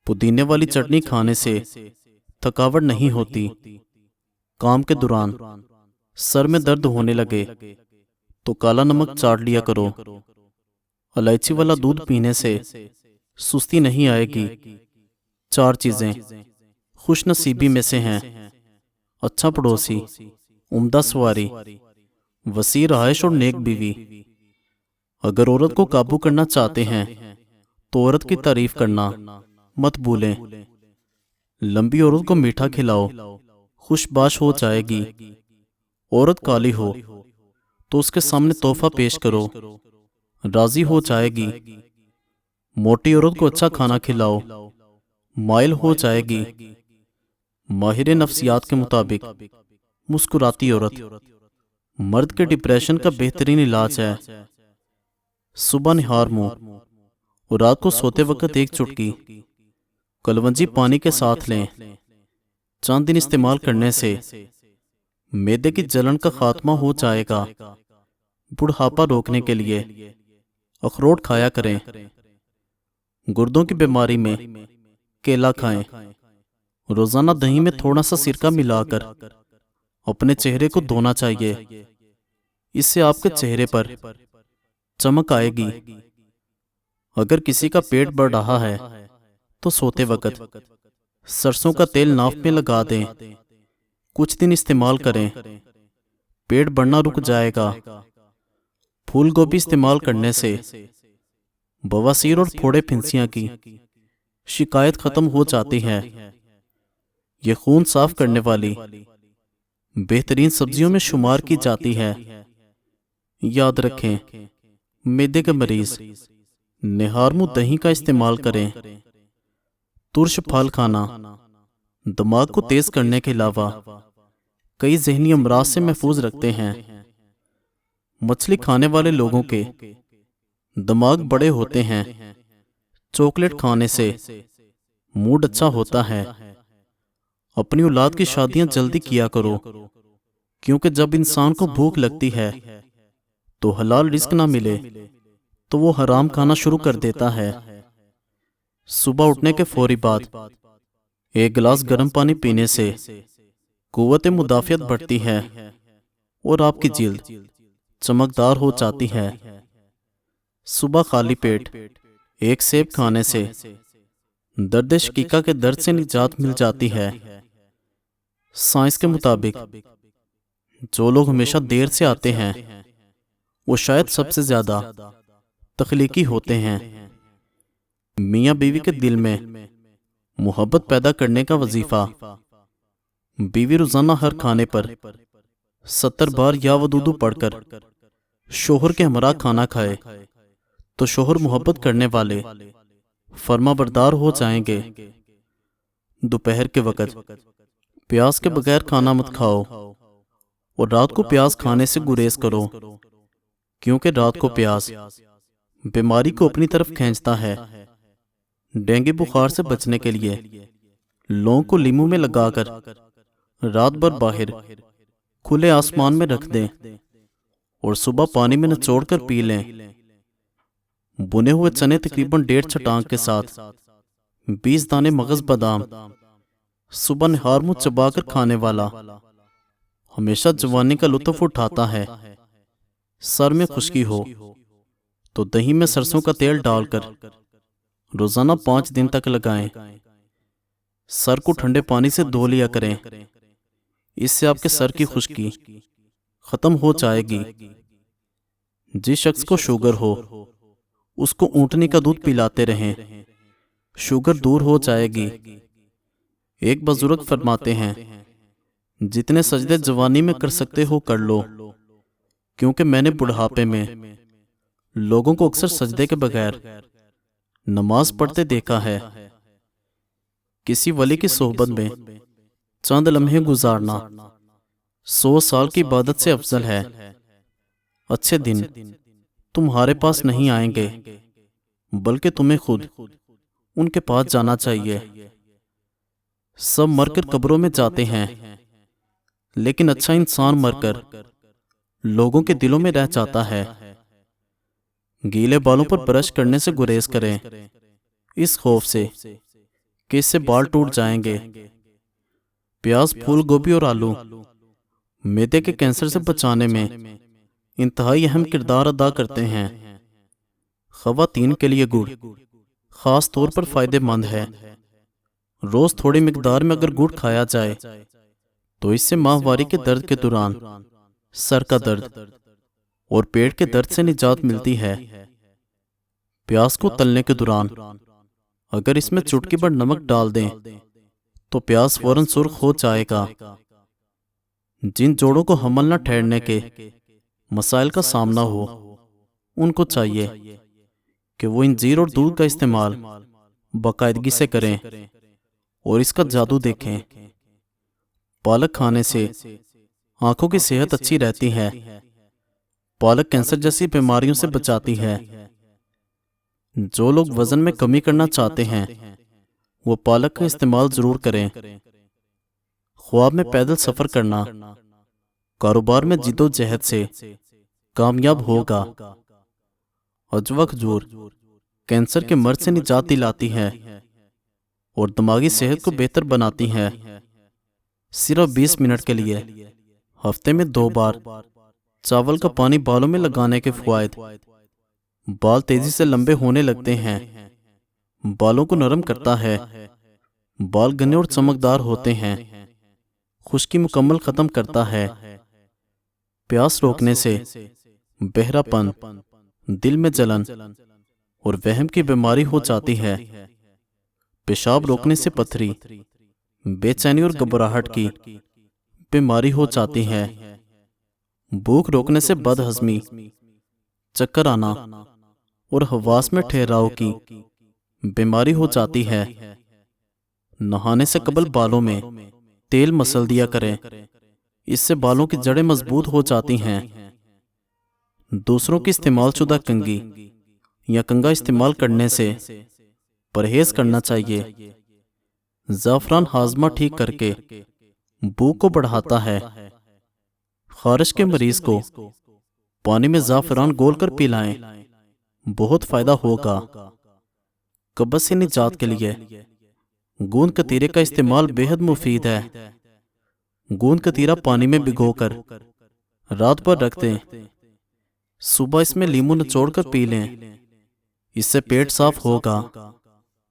पुदीने वाली चटनी खाने से थकावट नहीं होती। काम के दौरान सर में दर्द होने लगे तो काला नमक चाट लिया करो। इलायची वाला दूध पीने से सुस्ती नहीं आएगी। 4 चीजें खुशनसीबी में से हैं: अच्छा पड़ोसी, उम्दा सवारी, वसी रहायश और नेक बीवी। अगर औरत को काबू करना चाहते हैं तो औरत की तारीफ करना मत भूलें। लंबी औरत को मीठा खिलाओ, खुशबाश हो जाएगी। औरत काली हो तो उसके सामने तोहफा पेश करो, राजी हो जाएगी। मोटी औरत को अच्छा खाना खिलाओ, माइल हो जाएगी। माहिर नफ्सियात के मुताबिक मुस्कुराती औरत मर्द के डिप्रेशन का बेहतरीन इलाज है। सुबह निहार मुंह और रात को सोते वक्त एक चुटकी कलवंजी पानी के साथ लें। चंद दिन इस्तेमाल करने से मैदे की जलन का खात्मा हो जाएगा। बुढ़ापा रोकने के लिए अखरोट खाया करें। गुर्दों की बीमारी में केला खाएं। रोजाना दही में थोड़ा सा सिरका मिलाकर अपने चेहरे को धोना चाहिए। इससे आपके चेहरे पर चमक आएगी। अगर किसी का पेट बढ़ रहा है तो सोते वक्त सरसों का तेल नाक में लगा दें। कुछ दिन इस्तेमाल करें, पेट बढ़ना रुक जाएगा। फूल गोभी इस्तेमाल करने से बवासीर और फोड़े फिंसियां की शिकायत खत्म हो जाती है। ये खून साफ करने वाली बेहतरीन सब्जियों में शुमार की जाती है। याद रखें, मैदे के मरीज निहारमू दही का इस्तेमाल करें। तुर्श फल खाना दिमाग को तेज करने के अलावा कई जहनी अमराज से महफूज रखते हैं। मछली खाने वाले लोगों के दिमाग बड़े होते हैं। चॉकलेट खाने से मूड अच्छा होता है। अपनी औलाद की शादियां जल्दी किया करो, क्योंकि जब इंसान को भूख लगती है तो हलाल रिस्क ना मिले तो वो हराम खाना शुरू कर देता है। सुबह उठने के फौरी बाद 1 गिलास गर्म पानी पीने से कुव्वत मुदाफियत बढ़ती है और आपकी जिल्द चमकदार हो जाती है। सुबह खाली पेट 1 सेब खाने से दर्द शकीका के दर्द से निजात मिल जाती है। साइंस के मुताबिक जो लोग हमेशा देर से आते हैं वो शायद सबसे ज्यादा तख्लीकी होते हैं। मियाँ बीवी के दिल में मोहब्बत पैदा करने का वजीफा बीवी रोजाना हर खाने पर 70 बार या वदूदू पढ़कर शोहर के हमरा खाना खाए तो शोहर मोहब्बत करने वाले फर्माबरदार हो जाएंगे। दोपहर के वक्त प्याज के बगैर खाना मत खाओ और रात को प्याज खाने से गुरेज करो, क्योंकि रात को प्याज बीमारी को अपनी तरफ खींचता है। डेंगू बुखार से बचने के लिए लौंग को लीमू में लगाकर रात भर बाहर खुले आसमान में रख दें और सुबह पानी में निचोड़कर पी लें। बुने हुए चने तकरीबन 1.5 छटांग के साथ 20 दाने मगज बादाम सुबह निहार मुंह चबाकर खाने वाला हमेशा जवानी का लुत्फ उठाता है। सर में खुश्की हो तो दही में सरसों का तेल डालकर रोजाना 5 दिन तक लगाएं। सर को ठंडे पानी से धो लिया करें, इससे आपके सर की खुश्की खत्म हो जाएगी। जिस शख्स को शुगर हो उसको ऊंटनी का दूध पिलाते रहें, शुगर दूर हो जाएगी। एक बुजुर्ग फरमाते हैं, जितने सजदे जवानी में कर सकते हो कर लो, क्योंकि मैंने बुढ़ापे में लोगों को अक्सर सजदे के बगैर नमाज पढ़ते देखा है। किसी वली की सोहबत में चंद लम्हे गुजारना 100 साल की इबादत से अफजल है। अच्छे दिन तुम्हारे पास नहीं आएंगे, बल्कि तुम्हें खुद उनके पास जाना चाहिए। सब मरकर कब्रों में जाते हैं, लेकिन अच्छा इंसान मरकर लोगों के दिलों में रह जाता है। गीले बालों पर ब्रश करने से गुरेज करें, इस खौफ से कि इससे बाल टूट जाएंगे। प्याज, फूल गोभी और आलू मैदे के कैंसर से बचाने में इंतहाई अहम किरदार अदा करते हैं। खवातीन के लिए गुड़ खास तौर पर फायदेमंद है। रोज थोड़ी मिकदार में अगर गुड़ खाया जाए तो इससे माहवारी के दर्द के दौरान सर का दर्द और पेट के दर्द से निजात मिलती है। प्याज को तलने के दौरान अगर इसमें चुटकी भर नमक डाल दें तो प्याज फौरन सुर्ख हो जाएगा। जिन जोड़ों को हमल न ठहरने के मसाइल का सामना हो, उनको चाहिए कि वो इंजीर और दूध का इस्तेमाल बाकायदगी से करें और इसका जादू देखें। पालक खाने से आंखों की सेहत अच्छी रहती है। पालक कैंसर जैसी बीमारियों से बचाती है। जो लोग वजन में कमी करना चाहते हैं वो पालक का इस्तेमाल जरूर करें। ख्वाब में पैदल सफर करना कारोबार में जिद्दोजहद से कामयाब होगा। अजवा खजूर कैंसर के मर्ज से निजात दिलाती है और दिमागी सेहत को बेहतर बनाती है। सिर्फ 20 मिनट के लिए हफ्ते में 2 बार चावल का पानी बालों में लगाने के फायदे। बाल तेजी से लंबे होने लगते हैं। बालों को नरम करता है। बाल घने और चमकदार होते हैं। खुश्की मुकम्मल खत्म करता है। प्यास रोकने से बहरापन, दिल में जलन और वहम की बीमारी हो जाती है। पेशाब रोकने से पथरी, बेचैनी और घबराहट की बीमारी हो जाती है। भूख रोकने से बदहजमी, चक्कर आना और हवास में ठहराव की बीमारी हो जाती है। नहाने से कबल बालों में तेल मसल दिया करें, इससे बालों की जड़ें मजबूत हो जाती हैं। दूसरों की इस्तेमालशुदा कंघी या कंघा इस्तेमाल करने से परहेज करना चाहिए। ज़ाफ़रान हाजमा ठीक करके भूख को बढ़ाता है। खारिश के मरीज को पानी में ज़ाफ़रान घोलकर पिलाएं, बहुत फायदा होगा। कब्ज़ से निजात के लिए गूंद कतीरे का इस्तेमाल बेहद मुफीद है। गूंद कतीरा पानी में भिगोकर रात भर रख दें। सुबह इसमें लीमू निचोड़कर पी लें, इससे पेट साफ होगा,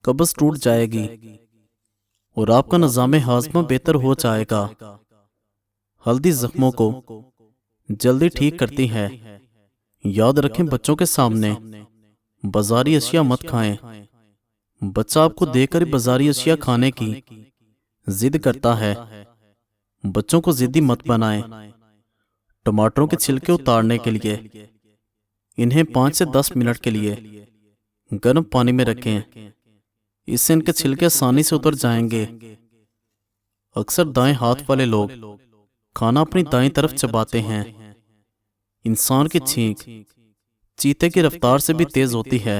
कब्ज़ टूट जाएगी और आपका निज़ाम हाज़मा बेहतर हो जाएगा। हल्दी जख्मों को जल्दी ठीक करती है। याद रखें, बच्चों के सामने बाजारी अशिया मत खाएं। बच्चा आपको देखकर बाजारी अशिया खाने की जिद करता है। बच्चों को जिद्दी मत बनाएं। टमाटरों के छिलके उतारने के लिए इन्हें 5 से 10 मिनट के लिए गर्म पानी में रखें, इससे इनके छिलके आसानी से उतर जाएंगे। अक्सर दाएं हाथ वाले लोग खाना अपनी दाईं तरफ चबाते हैं। इंसान की छींक चीते की रफ्तार से भी तेज होती है।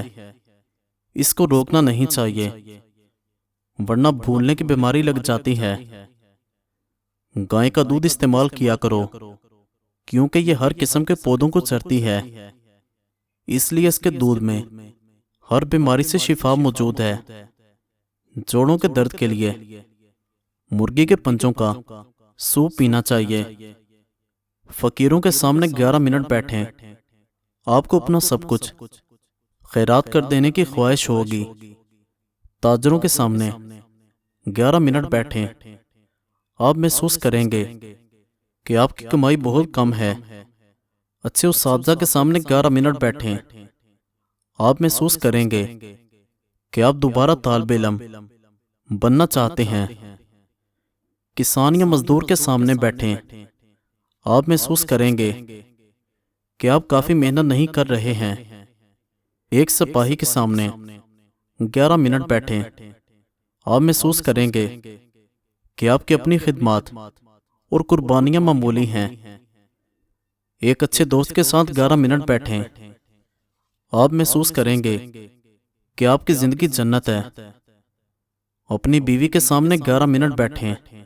इसको रोकना नहीं चाहिए, वरना भूलने की बीमारी लग जाती है। गाय का दूध इस्तेमाल किया करो, क्योंकि ये हर किस्म के पौधों को चरती है, इसलिए इसके दूध में हर बीमारी से शिफा मौजूद है। जोड़ों के दर्द के लिए मुर्गी के पंजों का सूप पीना चाहिए। फकीरों के सामने 11 मिनट बैठें। आपको अपना सब कुछ खैरात कर देने की ख्वाहिश होगी। ताजरों के सामने 11 मिनट बैठें। आप महसूस करेंगे कि आपकी कमाई बहुत कम है। अच्छे उस्ताद के सामने 11 मिनट बैठें। आप महसूस करेंगे कि आप दोबारा तालिब इल्म बनना चाहते हैं। किसान या मजदूर के सामने बैठें। आप महसूस करेंगे कि आप काफी मेहनत नहीं कर रहे हैं। एक सिपाही के सामने 11 मिनट बैठें। आप महसूस करेंगे कि आपकी अपनी खिदमत और कुर्बानियां मामूली हैं। एक अच्छे दोस्त के साथ 11 मिनट बैठें। आप महसूस करेंगे कि आपकी जिंदगी जन्नत है। अपनी बीवी के सामने 11 मिनट बैठें।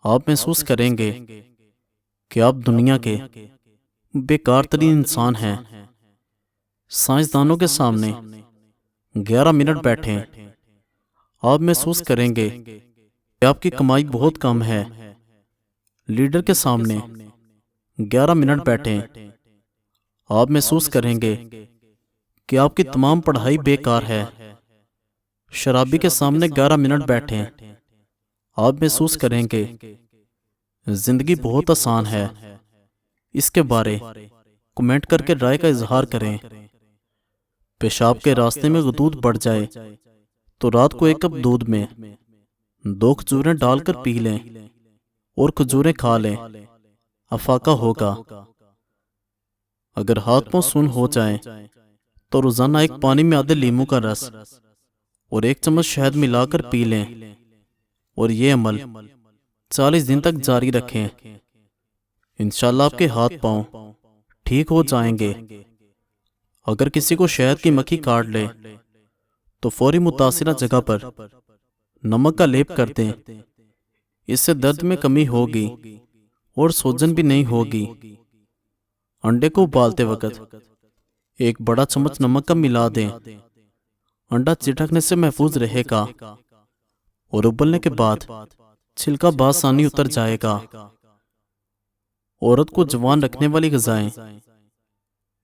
आप महसूस करेंगे कि आप दुनिया के बेकार तरीन इंसान हैं। साइंसदानों के सामने 11 मिनट बैठें। आप महसूस करेंगे कि आपकी कमाई बहुत कम है। लीडर के सामने 11 मिनट बैठें। आप महसूस करेंगे कि आपकी तमाम पढ़ाई बेकार है। शराबी के सामने 11 मिनट बैठें। आप महसूस करेंगे जिंदगी बहुत आसान है। इसके बारे कमेंट करके राय का इजहार करें। पेशाब के रास्ते में दूध बढ़ जाए तो रात को एक कप दूध में 2 खजूरें डालकर पी लें और खजूरें खा लें, अफाका होगा। अगर हाथ पांव सुन्न हो जाएं तो रोजाना एक पानी में आधे लीमू का रस और 1 चम्मच शहद मिलाकर पी लें और ये अमल 40 दिन तक जारी रखें। इंशाल्लाह आपके हाथ पांव ठीक हो जाएंगे। अगर किसी को शहद की मक्खी काट ले तो फौरी मुतासिरा जगह पर नमक का लेप कर दें। इससे दर्द में कमी होगी और सूजन भी नहीं होगी। अंडे को उबालते वक्त 1 बड़ा चम्मच नमक का मिला दें। अंडा चिटकने से महफूज रहेगा और उबलने के बाद छिलका बासानी उतर जाएगा। औरत को जवान रखने वाली ग़िज़ाएं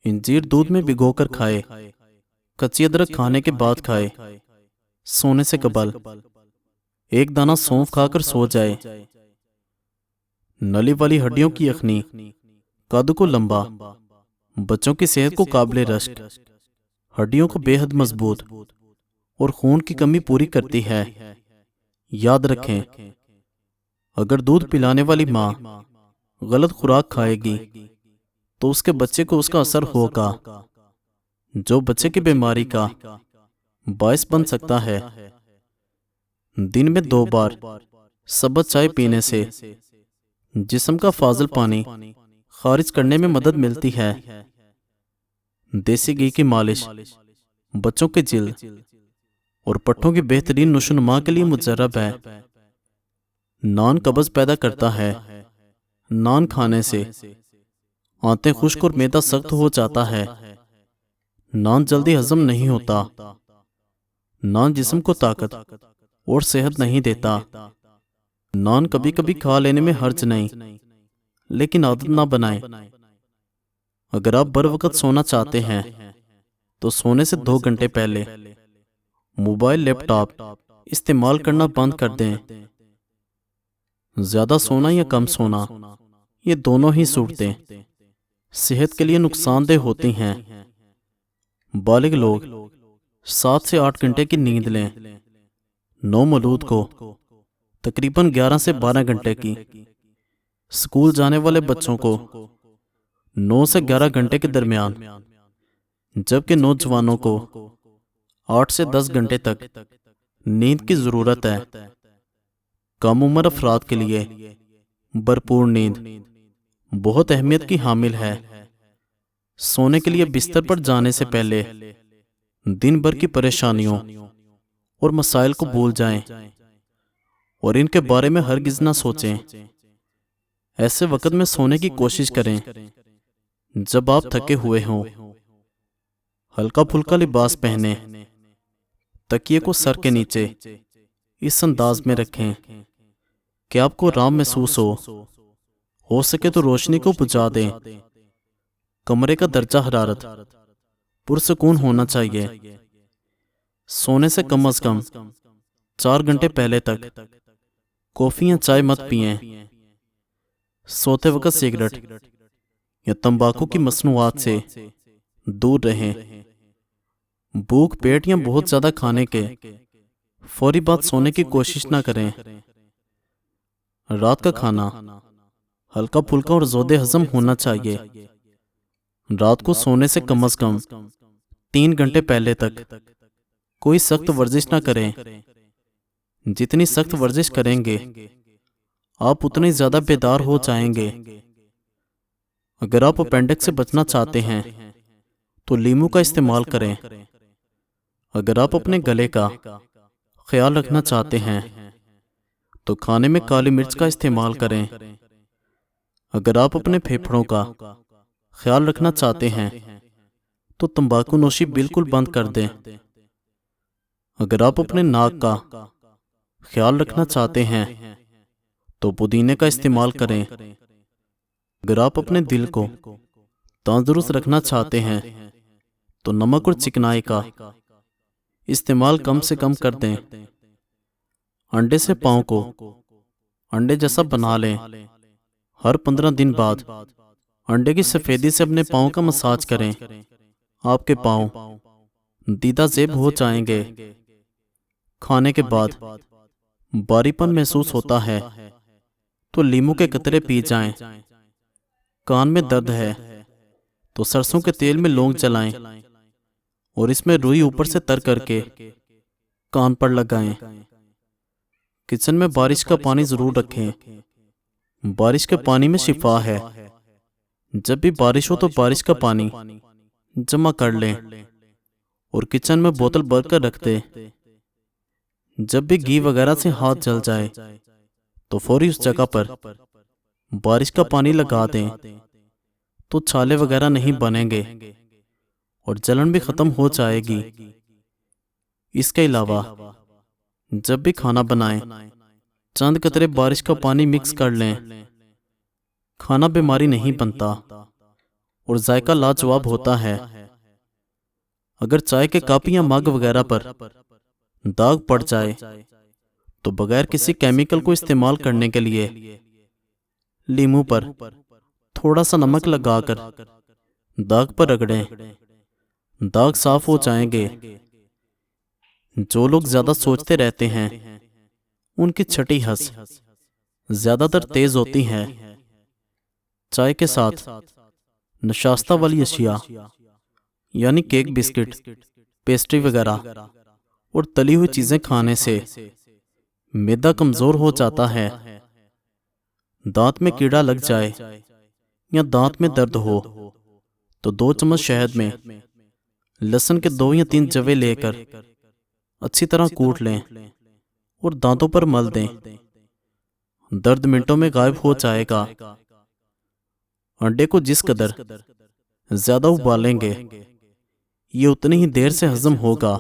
इंजीर दूध में भिगोकर खाए, कच्ची अदरक खाने के बाद खाए, सोने से कबल 1 दाना सौंफ खाकर सो जाए। नली वाली हड्डियों की यखनी कद को लंबा, बच्चों की सेहत को काबिले रश्क, हड्डियों को बेहद मजबूत और खून की कमी पूरी करती है। याद रखें, अगर दूध पिलाने वाली माँ गलत खुराक खाएगी तो उसके बच्चे को उसका असर होगा, जो बच्चे की बीमारी का बायस बन सकता है। दिन में 2 बार शबद चाय पीने से जिस्म का फाजिल पानी खारिज करने में मदद मिलती है। देसी घी की मालिश बच्चों के जिल्द और पट्टों की बेहतरीन नुशनुमा के लिए मुजर्रब है। नान कब्ज पैदा करता है। नान खाने से आंतें खुश्क और मैदा सख्त हो जाता है। नान जल्दी हजम नहीं होता। नान जिस्म को ताकत और सेहत नहीं देता। नान कभी कभी खा लेने में हर्ज नहीं, लेकिन आदत ना बनाएं। अगर आप बर वक्त सोना चाहते हैं तो सोने से 2 घंटे पहले मोबाइल लैपटॉप इस्तेमाल करना बंद कर दें। ज्यादा सोना या कम सोना, ये दोनों ही सूरतें सेहत के लिए नुकसानदेह होती हैं। बालिग लोग 7 से 8 घंटे की नींद लें। नौमौलूद को तकरीबन 11 से 12 घंटे की, स्कूल जाने वाले बच्चों को 9 से 11 घंटे के दरमियान, जबकि नौजवानों को 8 से 10 घंटे तक नींद की जरूरत है। कम उम्र अफराद के लिए भरपूर नींद बहुत अहमियत की हामिल है। सोने के लिए बिस्तर पर जाने से पहले दिन भर की परेशानियों और मसाइल को भूल जाएं और इनके बारे में हरगिज ना सोचें। ऐसे वक्त में सोने की कोशिश करें जब आप थके हुए हों। हल्का फुल्का लिबास पहने, तकिए को सर के नीचे इस अंदाज में रखें कि आपको आराम महसूस हो सके तो रोशनी को बुझा दें। कमरे का दर्जा हरारत पुरसकून होना चाहिए। सोने से कम 4 घंटे पहले तक कॉफी या चाय मत पिएं। सोते वक्त सिगरेट या तंबाकू की मसनूआत से दूर रहें। भूख, पेट या बहुत ज्यादा खाने के फौरी बाद सोने की कोशिश ना करें। रात का खाना हल्का फुल्का और जोदे हजम होना चाहिए। रात को सोने से कम 3 घंटे पहले तक कोई सख्त वर्जिश ना करें। जितनी सख्त वर्जिश करेंगे आप उतने ज्यादा बेदार हो जाएंगे। अगर आप अपेंडिक्स से बचना चाहते हैं तो लीमू का इस्तेमाल करें। अगर आप अपने गले का ख्याल रखना चाहते हैं तो खाने में काली मिर्च का इस्तेमाल करें। अगर आप अपने फेफड़ों का ख्याल रखना चाहते हैं तो तंबाकू नोशी बिल्कुल बंद कर दें। अगर आप अपने नाक का ख्याल रखना चाहते हैं तो पुदीने का इस्तेमाल करें। अगर आप अपने दिल को तंदुरुस्त रखना चाहते हैं तो नमक और चिकनाई का इस्तेमाल कम से कम कर दें। अंडे से पाँव को अंडे जैसा बना लें। हर 15 दिन बाद अंडे की सफ़ेदी से अपने पाँव का मसाज करें। आपके पाँव दीदा ज़ेब हो जाएंगे। खाने के बाद बारीपन महसूस होता है तो लीमू के कतरे पी जाएं। कान में दर्द है तो सरसों के तेल में लौंग जलाएं और इसमें रुई ऊपर से तर करके कान पर लगाएं। किचन में बारिश का पानी जरूर रखें। बारिश के पानी में शिफा है। जब भी बारिश हो तो बारिश का पानी जमा कर लें और किचन में बोतल भर कर रख दें। जब भी घी वगैरह से हाथ जल जाए तो फौरी उस जगह पर बारिश का पानी लगा दें तो छाले वगैरह नहीं बनेंगे और जलन भी खत्म हो जाएगी। इसके अलावा जब भी खाना बनाएं चंद कतरे बारिश का पानी मिक्स कर लें। खाना बीमारी नहीं बनता और जायका लाजवाब होता है। अगर चाय के कप या मग वगैरह पर दाग पड़ जाए तो बगैर किसी केमिकल को इस्तेमाल करने के लिए लीमू पर थोड़ा सा नमक लगाकर दाग पर रगड़ें। दाग साफ हो जाएंगे। जो लोग ज्यादा सोचते रहते हैं उनकी छठी हंस ज्यादातर तेज होती है। चाय के साथ नशास्ता वाली अशिया यानी केक, बिस्किट, पेस्ट्री वगैरह और तली हुई चीजें खाने से मैदा कमजोर हो जाता है। दांत में कीड़ा लग जाए या दांत में दर्द हो तो 2 चम्मच शहद में लहसुन के 2 या 3 जवे लेकर अच्छी तरह कूट लें और दांतों पर मल दें। दर्द मिनटों में गायब हो जाएगा। अंडे को जिस कदर ज्यादा उबालेंगे ये उतनी ही देर से हजम होगा,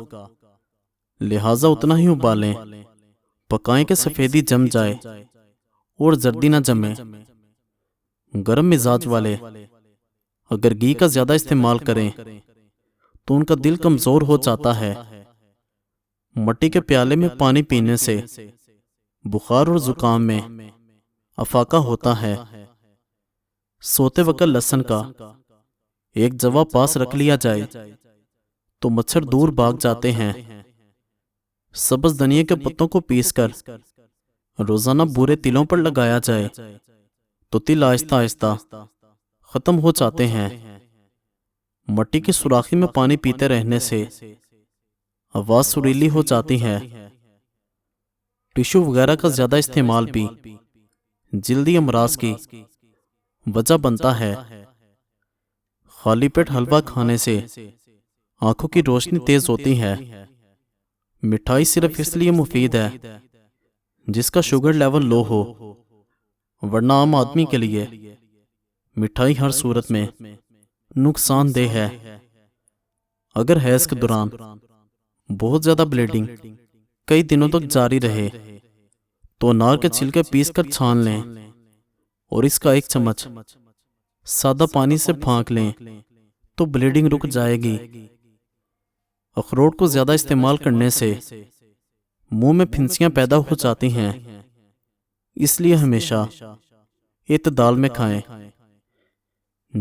लिहाजा उतना ही उबालें। पकाएं कि सफेदी जम जाए और जर्दी ना जमे। गर्म मिजाज वाले अगर घी का ज्यादा इस्तेमाल करें तो उनका दिल कमजोर हो जाता है। मिट्टी के प्याले में पानी पीने से बुखार और जुकाम में अफाका होता है। सोते वक्त लहसुन का एक जवा पास रख लिया जाए तो मच्छर दूर भाग जाते हैं। सब्ज धनिया के पत्तों को पीसकर रोजाना बुरे तिलों पर लगाया जाए तो तिल आहिस्ता आहिस्ता खत्म हो जाते हैं। मिट्टी की सुराखी में पानी पीते रहने से आवाज सुरीली हो जाती है। टिश्यू वगैरह का ज्यादा इस्तेमाल भी जल्दी अमराज की वजह बनता है। खाली पेट हलवा खाने से आंखों की रोशनी तेज होती है। मिठाई सिर्फ इसलिए मुफीद है जिसका शुगर लेवल लो हो, वरना आम आदमी के लिए मिठाई हर सूरत में नुकसानदेह है। अगर हैज के दौरान बहुत ज्यादा ब्लीडिंग कई दिनों तक जारी रहे तो अनार के छिलके पीसकर छान लें और इसका 1 चम्मच सादा पानी से फांक लें तो ब्लीडिंग रुक जाएगी। अखरोट को ज्यादा इस्तेमाल करने से मुंह में फिंसियां पैदा हो जाती हैं, इसलिए हमेशा इत्तेदाल में खाएं।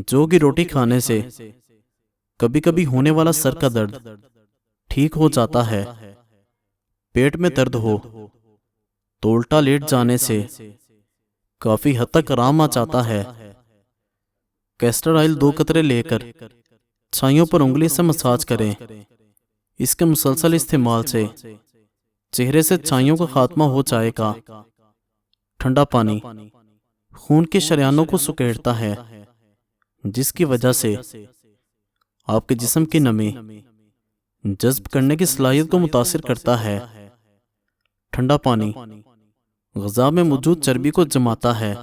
जौ की रोटी खाने से कभी कभी होने वाला सर का दर्द ठीक हो जाता है। पेट में दर्द हो तो उल्टा लेट जाने से काफी हद तक आराम आ जाता है। कैस्टर ऑयल 2 कतरे लेकर छाइयों पर उंगली से मसाज करें। इसके मुसलसल इस्तेमाल से चेहरे से छाइयों का खात्मा हो जाएगा। ठंडा पानी खून के शरियानों को सुकेड़ता है, जिसकी वजह से आपके जिस्म की नमी जज्ब करने की सलाहियत को मुतासिर करता है। ठंडा पानी ग़िज़ा में मौजूद चर्बी को जमाता है।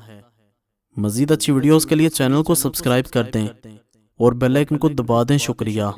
मज़ीद अच्छी वीडियोस के लिए चैनल को सब्सक्राइब कर दें और बेल आइकन को दबा दें। शुक्रिया।